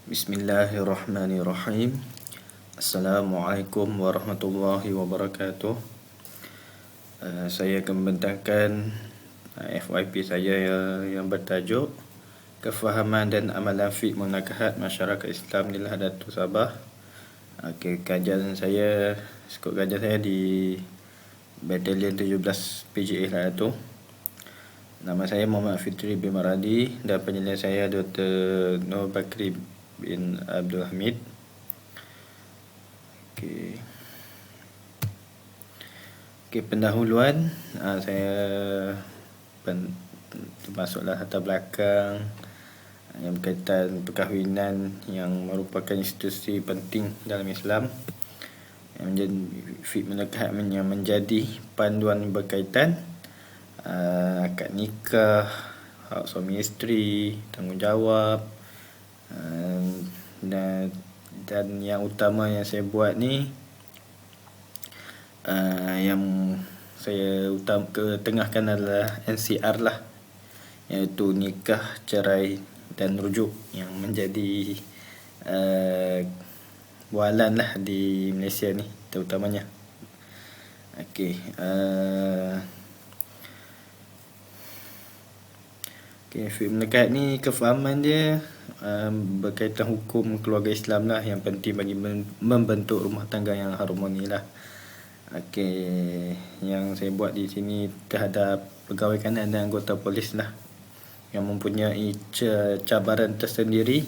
Bismillahirrahmanirrahim. Assalamualaikum warahmatullahi wabarakatuh. Saya akan membentangkan FYP saya yang bertajuk Kefahaman dan Amalan Fiqh Munakahat Masyarakat Islam di Lahadatul Sabah. Kajian saya, skop kajian saya di Batalion 17 PJA Lahadatul. Nama saya Muhammad Fitri bin Maradi dan penjelasan saya Dr. Nur Bakri bin Abdul Hamid. Pendahuluan, saya termasuklah latar belakang yang berkaitan perkahwinan yang merupakan institusi penting dalam Islam, yang menjadi fiqh munakahat yang menjadi panduan berkaitan akad nikah, hak suami isteri, tanggungjawab, dan yang utama yang saya buat ni, yang saya ketengahkan adalah NCR lah, iaitu nikah, cerai dan rujuk, yang menjadi bualan lah di Malaysia ni terutamanya. Fiqh munakahat ni kefahaman dia berkaitan hukum keluarga Islam lah, yang penting bagi membentuk rumah tangga yang harmoni lah. Yang saya buat di sini terhadap pegawai kanan dan anggota polis lah, yang mempunyai cabaran tersendiri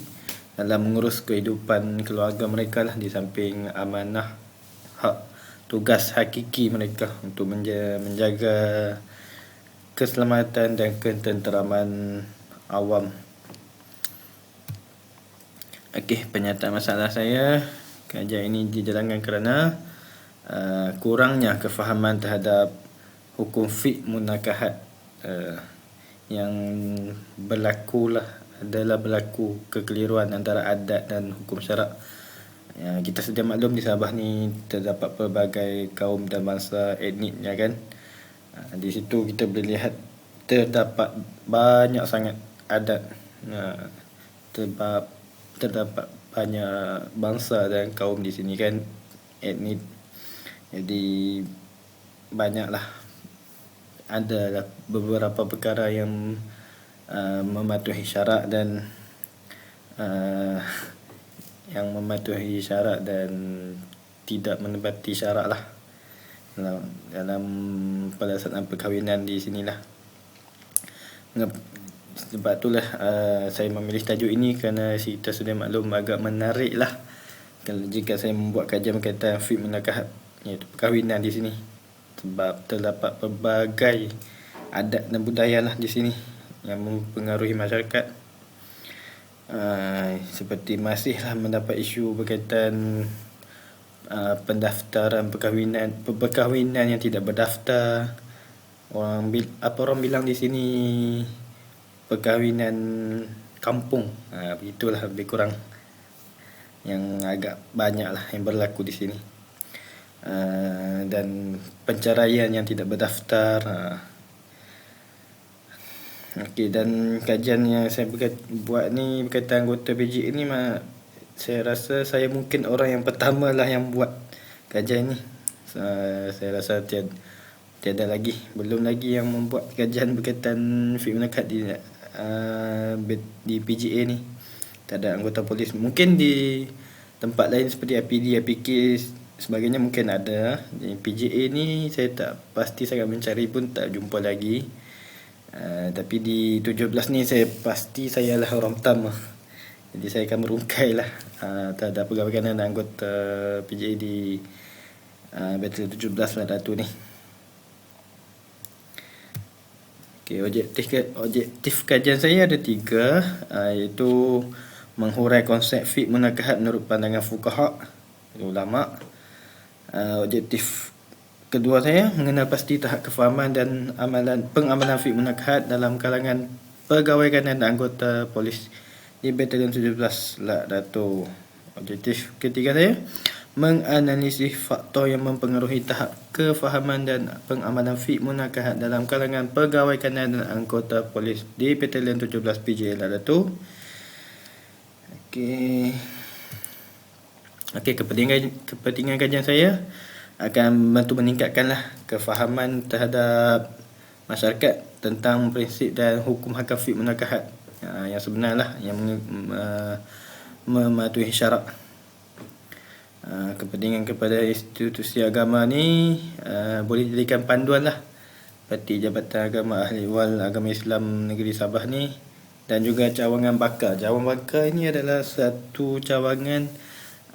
dalam mengurus kehidupan keluarga mereka lah, di samping amanah tugas hakiki mereka untuk menjaga keselamatan dan ketenteraman awam. Penyataan masalah saya, kajian ini dijalankan kerana kurangnya kefahaman terhadap hukum fiqh munakahat yang adalah berlaku kekeliruan antara adat dan hukum syarak. Kita sedia maklum di Sabah ni terdapat pelbagai kaum dan bangsa etniknya kan. Di situ kita boleh lihat terdapat banyak sangat adat, terdapat banyak bangsa dan kaum di sini kan, etnik. Jadi banyaklah, adalah beberapa perkara yang mematuhi syarak dan tidak menepati syarak lah dalam pelaksanaan perkahwinan di sinilah. Sebab itulah saya memilih tajuk ini, kerana kita sudah maklum agak menarik lah jika saya membuat kajian berkaitan fiqh munakahat, iaitu perkahwinan di sini. Sebab terdapat pelbagai adat dan budaya lah di sini yang mempengaruhi masyarakat. Seperti masihlah mendapat isu berkaitan pendaftaran perkahwinan yang tidak berdaftar. Orang bilang di sini perkahwinan kampung, begitulah lebih kurang, yang agak banyak lah yang berlaku di sini. Dan penceraian yang tidak berdaftar. Dan kajian yang saya buat ni berkaitan anggota PJA ni, saya rasa saya mungkin orang yang pertama lah yang buat kajian ni. Saya rasa tiada lagi, belum lagi yang membuat kajian berkaitan fiqh munakahat di PJA ni. Tak ada anggota polis. Mungkin di tempat lain seperti APD, APK sebagainya mungkin ada. Di PJA ni saya tak pasti, sangat mencari pun tak jumpa lagi. Tapi di 17 ni saya pasti saya lah orang pertama. Jadi saya akan merungkai lah terhadap pegawai kanan dan anggota PJA di Batalion 17 Lahadatul ni. Objektif kajian saya ada 3, iaitu menghurai konsep fiqh munakahat menurut pandangan fuqaha, ulama. Objektif kedua saya, mengenal pasti tahap kefahaman dan pengamalan fiqh munakahat dalam kalangan pegawai kanan dan anggota polis di Batalion 17 Lahadatul. Objektif ketiga saya, menganalisis faktor yang mempengaruhi tahap kefahaman dan pengamalan fiqh munakahat dalam kalangan pegawai kanan dan anggota polis di Batalion 17 PJA Lahadatul. Okey. Okey, kepentingan kajian saya akan membantu meningkatkanlah kefahaman terhadap masyarakat tentang prinsip dan hukum hakam fiqh munakahat yang sebenarlah, yang mematuhi syarak. Kepentingan kepada institusi agama ni boleh dijadikan panduan lah, seperti Jabatan Agama Ahli Wal Agama Islam Negeri Sabah ni, dan juga cawangan bakar. Cawangan bakar ini adalah satu cawangan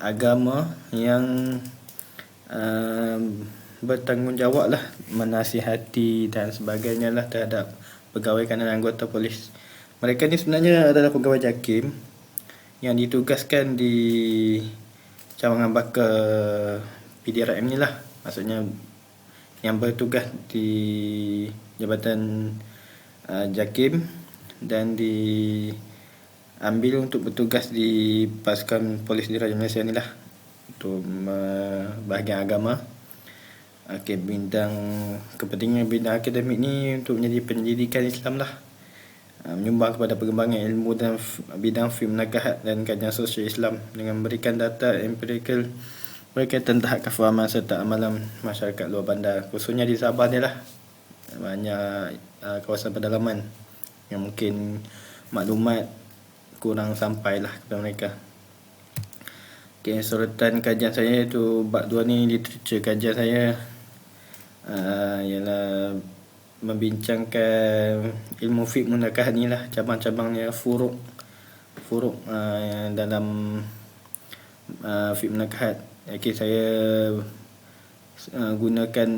agama yang bertanggungjawab lah, menasihati dan sebagainya lah terhadap pegawai kanan anggota polis. Mereka ni sebenarnya adalah pegawai JAKIM yang ditugaskan di cawangan bakar PDRM ni lah. Maksudnya yang bertugas di Jabatan JAKIM dan diambil untuk bertugas di pasukan polis diraja Malaysia ni lah, untuk bahagian agama. Okey, kepentingan bidang akademik ni untuk menjadi pendidikan Islam lah, menyumbang kepada perkembangan ilmu dan bidang fiqh munakahat dan kajian sosial Islam dengan memberikan data empirikal berkaitan tahap kefahaman serta amalan masyarakat luar bandar, khususnya di Sabah ni lah. Banyak kawasan pedalaman yang mungkin maklumat kurang sampai lah kepada mereka. Okay, soretan kajian saya itu bab 2 ni, literature kajian saya ialah membincangkan ilmu fiqh munakahat ni lah, cabang-cabangnya, furuk dalam fiqh munakahat. Okay, saya menggunakan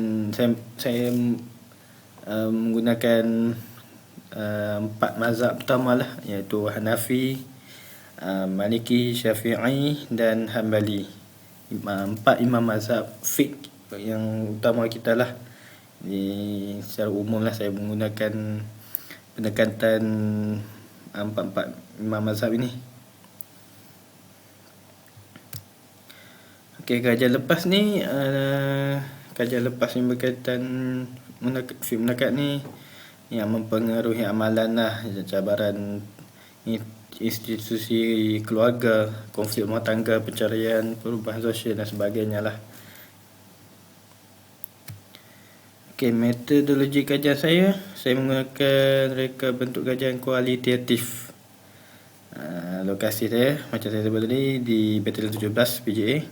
4 mazhab utama lah, iaitu Hanafi, Maliki, Syafi'i dan Hanbali. 4 imam mazhab fiqh yang utama kita lah. Secara umum lah saya menggunakan pendekatan 4 imam mazhab ini. Okey, kajian lepas ni berkaitan fiqh munakahat ni yang mempengaruhi amalan lah, cabaran institusi keluarga, konflik rumah tangga, pencarian, perubahan sosial dan sebagainya lah. Okey, metodologi kajian saya menggunakan reka bentuk kajian kualitatif. Lokasi saya macam saya sebut tadi di Batalion 17 PJA.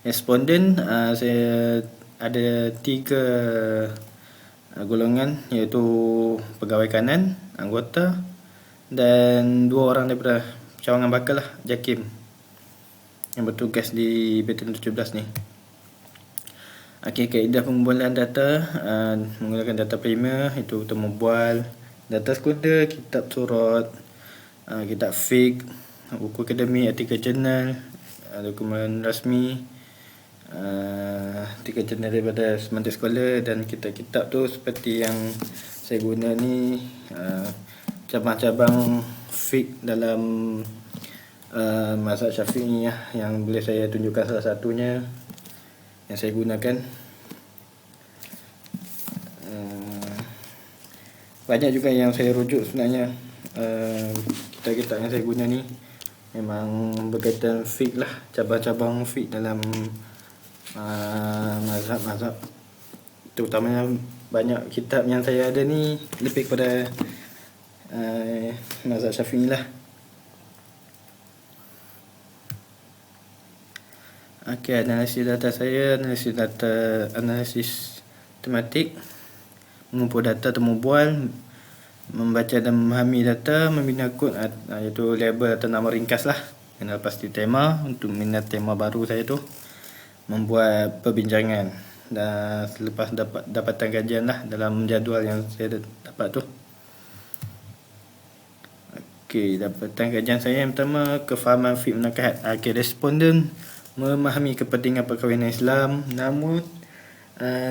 Responden saya ada 3 golongan, iaitu pegawai kanan, anggota, dan 2 orang daripada cawangan bakar lah, JAKIM, yang bertugas di Batalion 17 ni. Okey, kaedah pengumpulan data menggunakan data primer, itu temu bual, data sekunder, kitab surat, kitab fiqh, buku akademik, artikel jurnal, dokumen rasmi, artikel jurnal daripada semantik sekolah, dan kitab-kitab tu seperti yang saya guna ni, cabang-cabang fiqh dalam mazhab Syafi'iyah, yang boleh saya tunjukkan salah satunya yang saya gunakan. Banyak juga yang saya rujuk sebenarnya. Kitab-kitab yang saya guna ni memang berkaitan fiqh lah, cabang-cabang fiqh dalam mazhab-mazhab. Terutamanya banyak kitab yang saya ada ni lebih kepada mazhab Syafi'i lah. Okey, analisis data saya, analisis tematik, mengumpul data temu bual, membaca dan memahami data, membina kod, iaitu label atau nama ringkas lah, kena pasti tema untuk minat tema baru saya tu, membuat perbincangan, dan selepas dapatan kajian lah dalam jadual yang saya dapat tu. Okey, dapatan kajian saya yang pertama, kefahaman fiqh munakahat. Okey, responden memahami kepentingan perkahwinan Islam, namun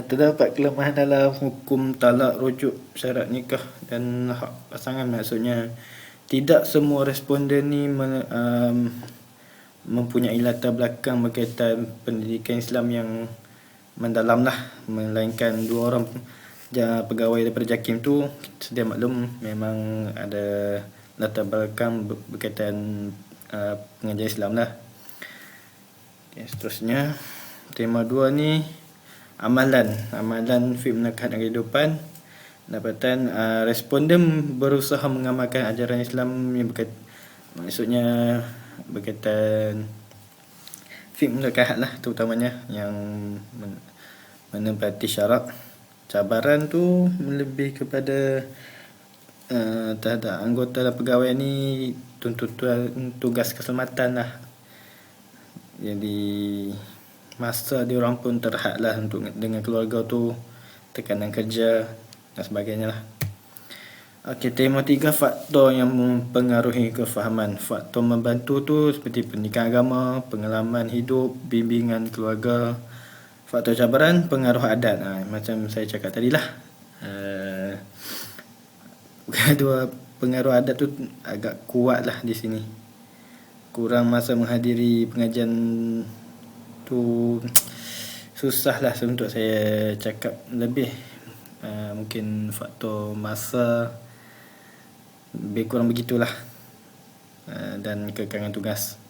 terdapat kelemahan dalam hukum talak, rujuk, syarat nikah dan hak pasangan. Maksudnya tidak semua responden ni mempunyai latar belakang berkaitan pendidikan Islam yang mendalam lah, melainkan 2 orang pegawai daripada JAKIM tu, sedia maklum, memang ada latar belakang berkaitan pengajian Islam lah. Okay, seterusnya tema 2 ni amalan fiqh menakah dan kehidupan. Dapatan responden berusaha mengamalkan ajaran Islam yang maksudnya berkaitan fiqh menakah lah, terutamanya yang menempati syarak. Cabaran tu lebih kepada terhadap anggota dan pegawai ni tuntutan tugas keselamatan lah. Jadi masa diorang pun terhad lah untuk dengan keluarga tu, tekanan kerja dan sebagainya lah. Okey, tema 3, faktor yang mempengaruhi kefahaman. Faktor membantu tu seperti pendidikan agama, pengalaman hidup, bimbingan keluarga. Faktor cabaran, pengaruh adat. Macam saya cakap tadi lah, dua pengaruh adat tu agak kuat lah di sini. Kurang masa menghadiri pengajian tu susah lah untuk saya cakap lebih. Mungkin faktor masa, lebih kurang begitulah, dan kekangan tugas.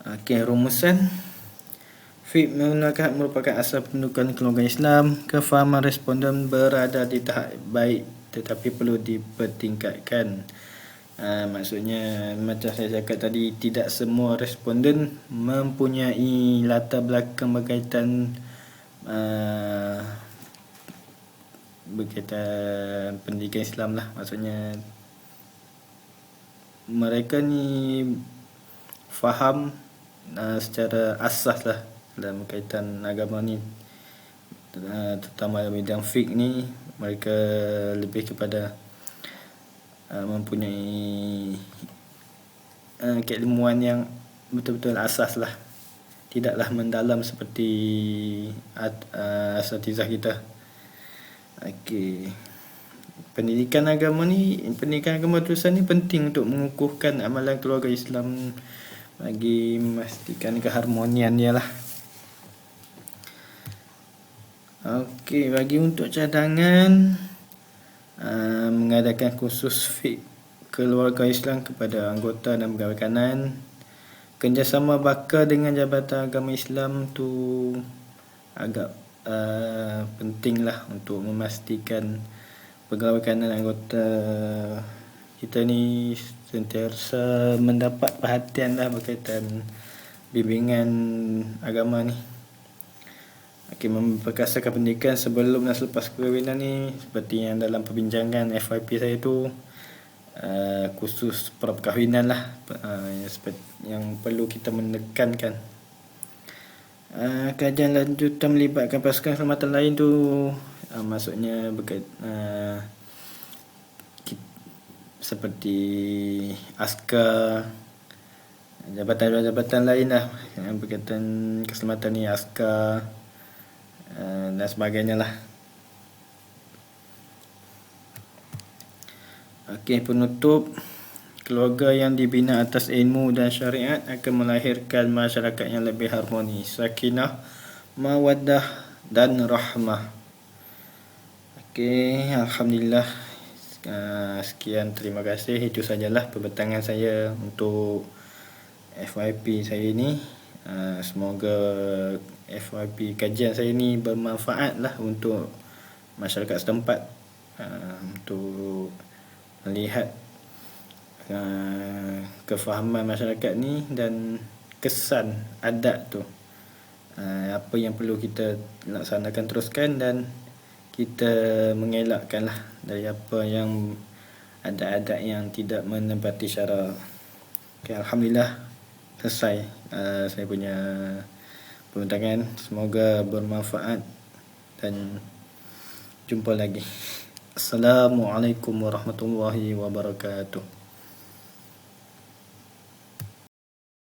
Okey, rumusan. Fiqh merupakan asal pendudukan keluarga Islam. Kefahaman responden berada di tahap baik tetapi perlu dipertingkatkan. Maksudnya macam saya cakap tadi, tidak semua responden mempunyai latar belakang berkaitan pendidikan Islam lah. Maksudnya mereka ni faham secara asas lah dalam berkaitan agama ni, terutama bidang fiqh ni. Mereka lebih kepada mempunyai keilmuan yang betul-betul asas lah, tidaklah mendalam seperti asatizah kita. Okey, pendidikan agama terusan ni penting untuk mengukuhkan amalan keluarga Islam bagi memastikan keharmonian dia lah. Okey, bagi untuk cadangan, mengadakan kursus fiqh keluarga Islam kepada anggota dan pegawai kanan. Kerjasama bakal dengan Jabatan Agama Islam tu agak penting lah untuk memastikan pegawai kanan anggota kita ni sentiasa mendapat perhatian lah berkaitan bimbingan agama ni. Okey, memperkasakan pendidikan sebelum dan selepas perkahwinan ni, seperti yang dalam perbincangan FYP saya tu, khusus perkahwinan lah, yang perlu kita menekankan. Kajian lanjutan melibatkan pasukan keselamatan lain tu, maksudnya seperti askar, jabatan-jabatan lain lah yang berkaitan keselamatan ni, askar dan sebagainya lah. Okey, penutup. Keluarga yang dibina atas ilmu dan syariat akan melahirkan masyarakat yang lebih harmoni, sakinah, mawaddah dan rahmah. Okey, alhamdulillah. Sekian, terima kasih. Itu sajalah perbatangan saya untuk FYP saya ni. Semoga FYP kajian saya ni bermanfaat lah untuk masyarakat setempat, untuk melihat kefahaman masyarakat ni dan kesan adat tu, apa yang perlu kita laksanakan teruskan, dan kita mengelakkan lah dari apa yang adat-adat yang tidak menepati syarak. Okay, alhamdulillah selesai saya punya perbincangan. Semoga bermanfaat dan jumpa lagi. Assalamualaikum warahmatullahi wabarakatuh.